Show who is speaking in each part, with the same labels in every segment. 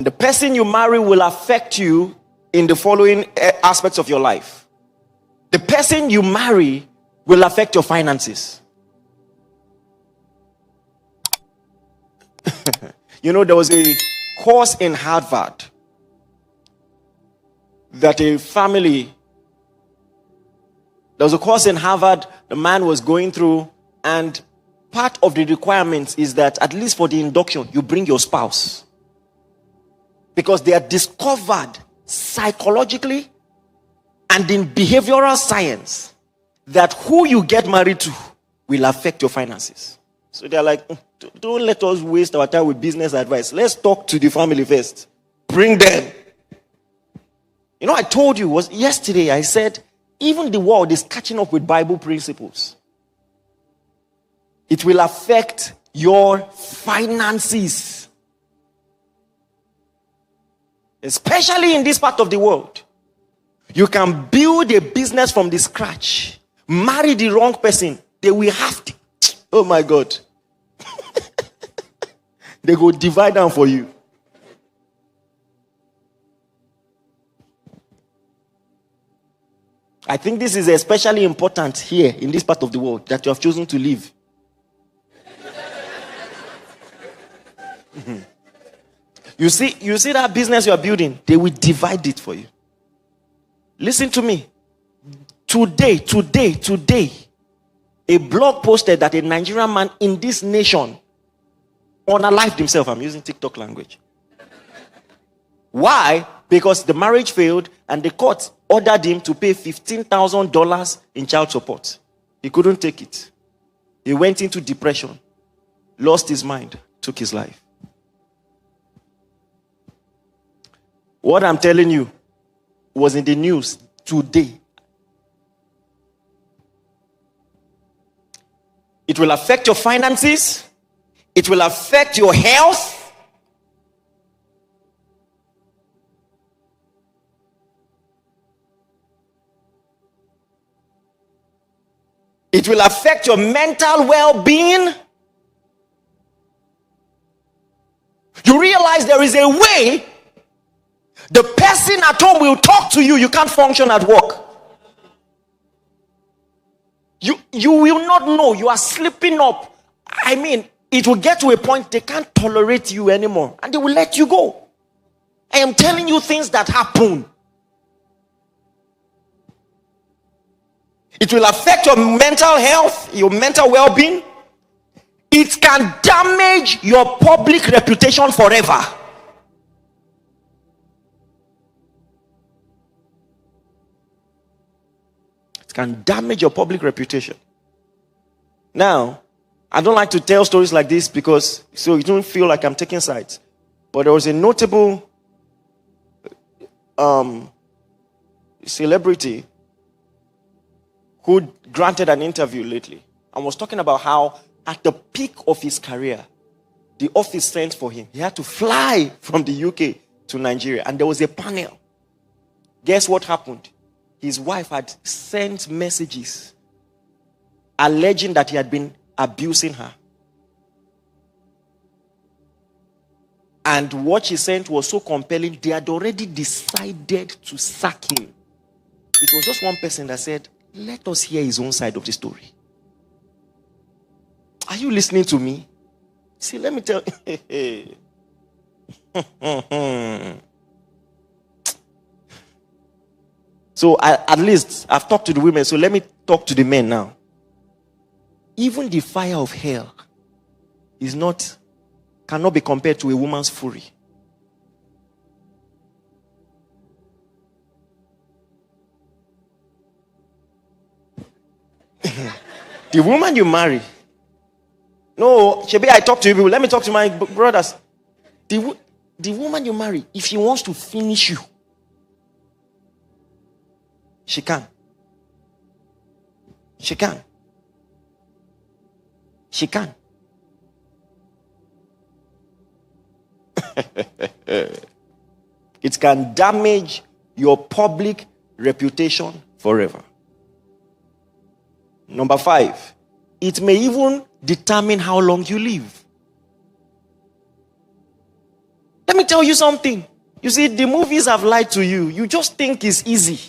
Speaker 1: The person you marry will affect you in the following aspects of your life. The person you marry will affect your finances. You know, there was a course in Harvard that a family, there was a course in Harvard the man was going through, and part of the requirements is that at least for the induction, you bring your spouse. Because they are discovered psychologically and in behavioral science that who you get married to will affect your finances. So they're like, don't let us waste our time with business advice. Let's talk to the family first. Bring them. You know, I told you, was yesterday, I said, even the world is catching up with Bible principles. It will affect your finances. Especially in this part of the world. You can build a business from the scratch. Marry the wrong person. They will have to. Oh my God. They go divide down for you. I think this is especially important here in this part of the world that you have chosen to live. You see that business you are building, they will divide it for you. Listen to me. Today, a blog posted that a Nigerian man in this nation unalived himself. I'm using TikTok language. Why? Because the marriage failed and the court ordered him to pay $15,000 in child support. He couldn't take it. He went into depression, lost his mind, took his life. What I'm telling you was in the news today. It will affect your finances. It will affect your health. It will affect your mental well-being. You realize there is a way the person at home will talk to you. You can't function at work. You will not know. You are slipping up. I mean, it will get to a point they can't tolerate you anymore. And they will let you go. I am telling you things that happen. It will affect your mental health, your mental well-being. It can damage your public reputation forever. It can damage your public reputation. Now, I don't like to tell stories like this because so you don't feel like I'm taking sides. But there was a notable celebrity who granted an interview lately and was talking about how at the peak of his career, the office sent for him. He had to fly from the UK to Nigeria, and there was a panel. Guess what happened? His wife had sent messages alleging that he had been abusing her. And what she sent was so compelling, they had already decided to sack him. It was just one person that said, let us hear his own side of the story. Are you listening to me? See, let me tell you. So at least I've talked to the women, so let me talk to the men now. Even the fire of hell cannot be compared to a woman's fury. The woman you marry. No, Shebi, I talk to you people. Let me talk to my brothers. The woman you marry, if she wants to finish you, she can. She can. She can. It can damage your public reputation forever. Number 5, it may even determine how long you live. Let me tell you something. You see, the movies have lied to you. You just think it's easy.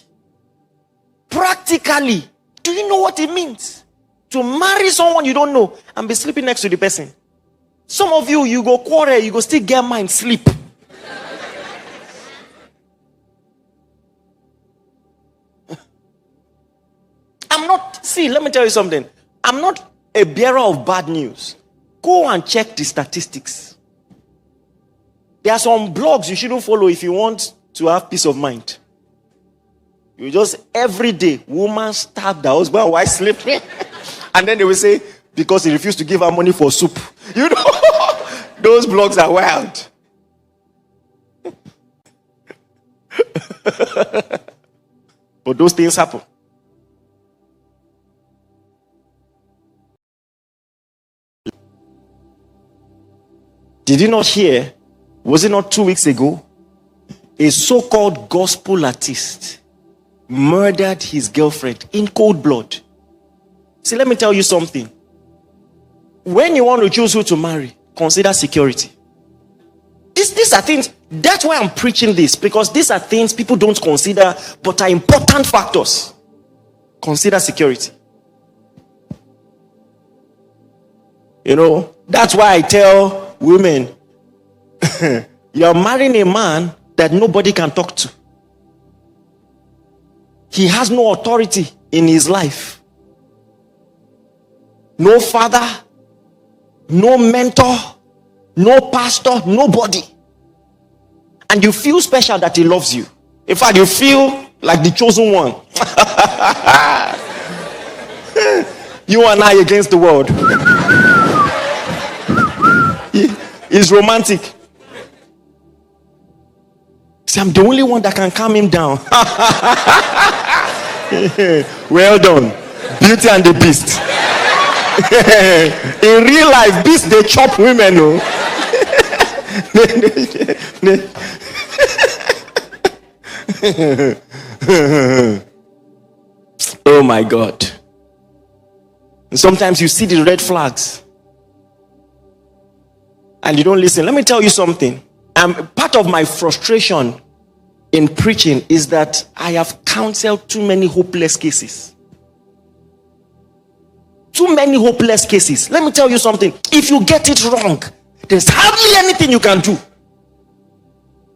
Speaker 1: Practically, do you know what it means to marry someone you don't know and be sleeping next to the person? Some of you, you go quarrel, you go still get mind, sleep. Let me tell you something. I'm not a bearer of bad news. Go and check the statistics. There are some blogs you shouldn't follow if you want to have peace of mind. You just, every day, woman stabbed her husband while sleeping. And then they will say, because he refused to give her money for soup. You know, those blogs are wild. But those things happen. Did you not hear? Was it not 2 weeks ago? A so-called gospel artist murdered his girlfriend in cold blood. See, let me tell you something. When you want to choose who to marry, consider security. These are things, that's why I'm preaching this, because these are things people don't consider, but are important factors. Consider security. You know, that's why I tell women, you're marrying a man that nobody can talk to. He has no authority in his life. No father, no mentor, no pastor, nobody. And you feel special that he loves you. In fact, you feel like the chosen one. You and I against the world. He's romantic. See, I'm the only one that can calm him down. Well done. Beauty and the Beast. In real life, beasts, they chop women. No? Oh my God. And sometimes you see the red flags and you don't listen. Let me tell you something. Part of my frustration in preaching is that I have counseled too many hopeless cases. Too many hopeless cases. Let me tell you something. If you get it wrong, there's hardly anything you can do.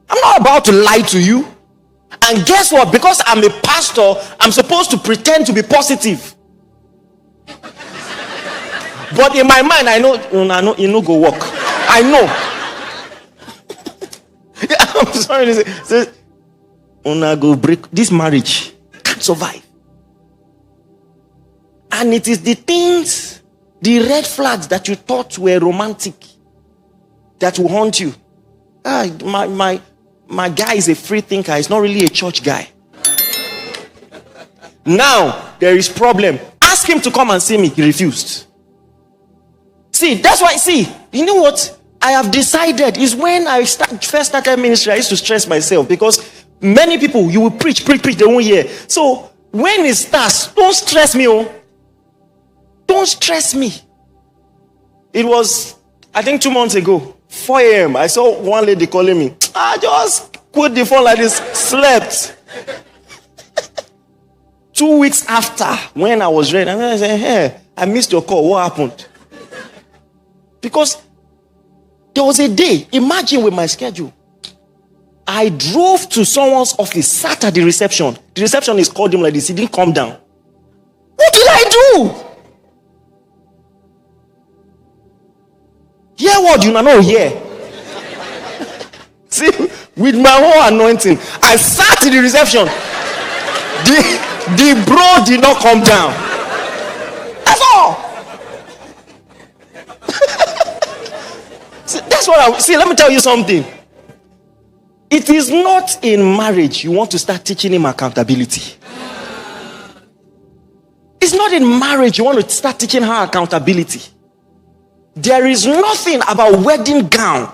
Speaker 1: I'm not about to lie to you. And guess what? Because I'm a pastor, I'm supposed to pretend to be positive. But in my mind, I know it no go work. I know. I'm sorry to say, Una go break this marriage. Can't survive. And it is the things, the red flags that you thought were romantic that will haunt you. My guy is a free thinker. He's not really a church guy. Now there is problem. Ask him to come and see me. He refused. See, that's why. See, you know what I have decided is when I first started ministry, I used to stress myself because many people, you will preach, they won't hear. So when it starts, don't stress me. Oh, don't stress me. It was, I think 2 months ago, 4 a.m. I saw one lady calling me. I just put the phone like this, slept. 2 weeks after, when I was ready, I said, hey, I missed your call. What happened? Because there was a day, imagine with my schedule, I drove to someone's office, sat at the reception. The receptionist called him like this. He didn't come down. What did I do? Hear what you know here. See, with my whole anointing, I sat in the reception. The bro did not come down. That's all. See, that's what I see. Let me tell you something. It is not in marriage you want to start teaching him accountability. It's not in marriage you want to start teaching her accountability. There is nothing about wedding gown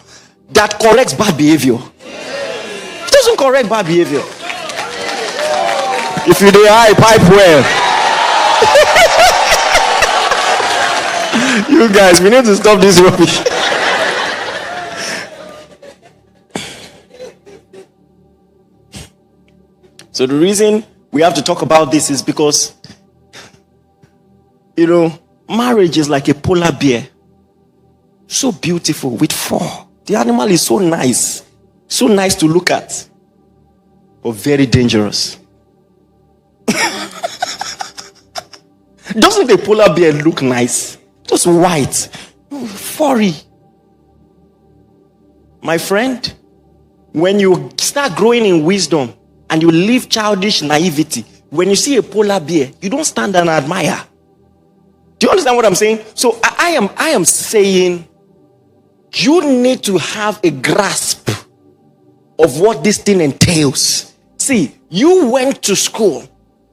Speaker 1: that corrects bad behavior. It doesn't correct bad behavior. If you do high pipe well. You guys, we need to stop this rubbish. So the reason we have to talk about this is because, marriage is like a polar bear. So beautiful with fur. The animal is so nice to look at, but very dangerous. Doesn't a polar bear look nice? Just white, furry. My friend, when you start growing in wisdom and you leave childish naivety, when you see a polar bear, you don't stand and admire. Do you understand what I'm saying? So I am saying you need to have a grasp of what this thing entails. See, you went to school,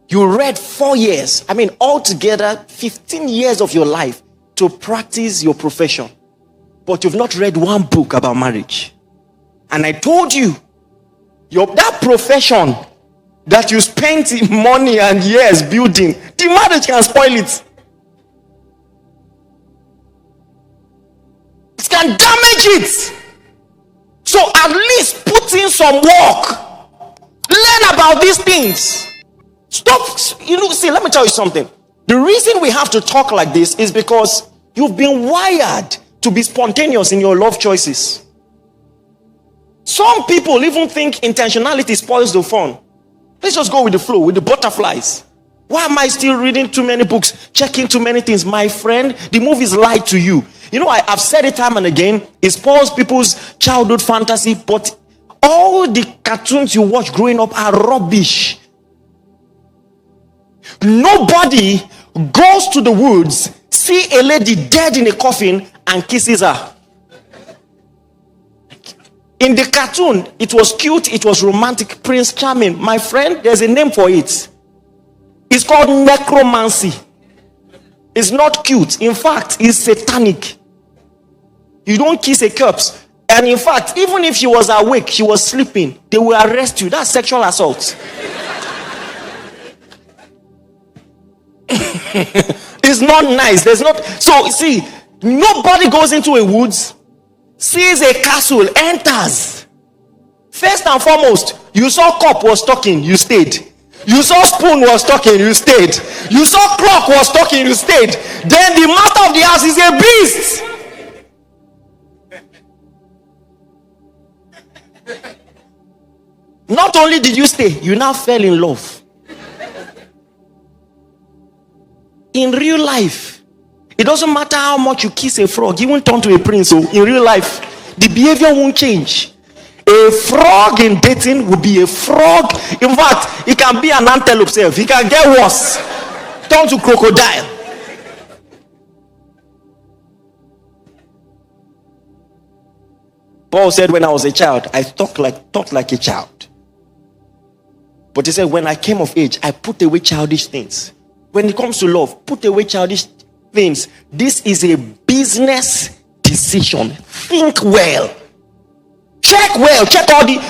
Speaker 1: you read 4 years, altogether 15 years of your life to practice your profession, but you've not read one book about marriage. And I told you, that profession that you spent money and years building, the marriage can spoil it. It can damage it. So at least put in some work. Learn about these things. Stop. See, let me tell you something. The reason we have to talk like this is because you've been wired to be spontaneous in your love choices. Some people even think intentionality spoils the fun. Let's just go with the flow, with the butterflies. Why am I still reading too many books, checking too many things? My friend, the movies lie to you. I've said it time and again, it spoils people's childhood fantasy, but all the cartoons you watch growing up are rubbish. Nobody goes to the woods, see a lady dead in a coffin, and kisses her. In the cartoon, it was cute, it was romantic, Prince Charming. My friend, there's a name for it. It's called necromancy. It's not cute. In fact, it's satanic. You don't kiss a corpse. And in fact, even if she was awake, she was sleeping, they will arrest you. That's sexual assault. It's not nice. So see, nobody goes into a woods, sees a castle, enters. First and foremost, you saw cup was talking, you stayed. You saw spoon was talking, you stayed. You saw clock was talking, you stayed. Then the master of the house is a beast. Not only did you stay, you now fell in love. In real life, it doesn't matter how much you kiss a frog, you won't turn to a prince. So in real life, the behavior won't change. A frog in dating will be a frog. In fact, it can be an antelope self. It can get worse. Turn to crocodile. Paul said, when I was a child, I thought like a child. But he said, when I came of age, I put away childish things. When it comes to love, put away childish things. This is a business decision. Think well. Check well. Check all the...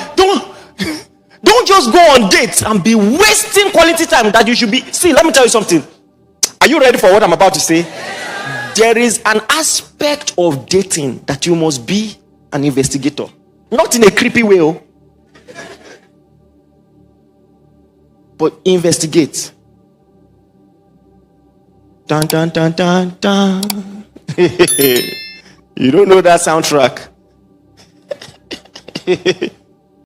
Speaker 1: Don't just go on dates and be wasting quality time that you should be... See, let me tell you something. Are you ready for what I'm about to say? There is an aspect of dating that you must be an investigator. Not in a creepy way, oh. But investigate. Dun, dun, dun, dun, dun. You don't know that soundtrack.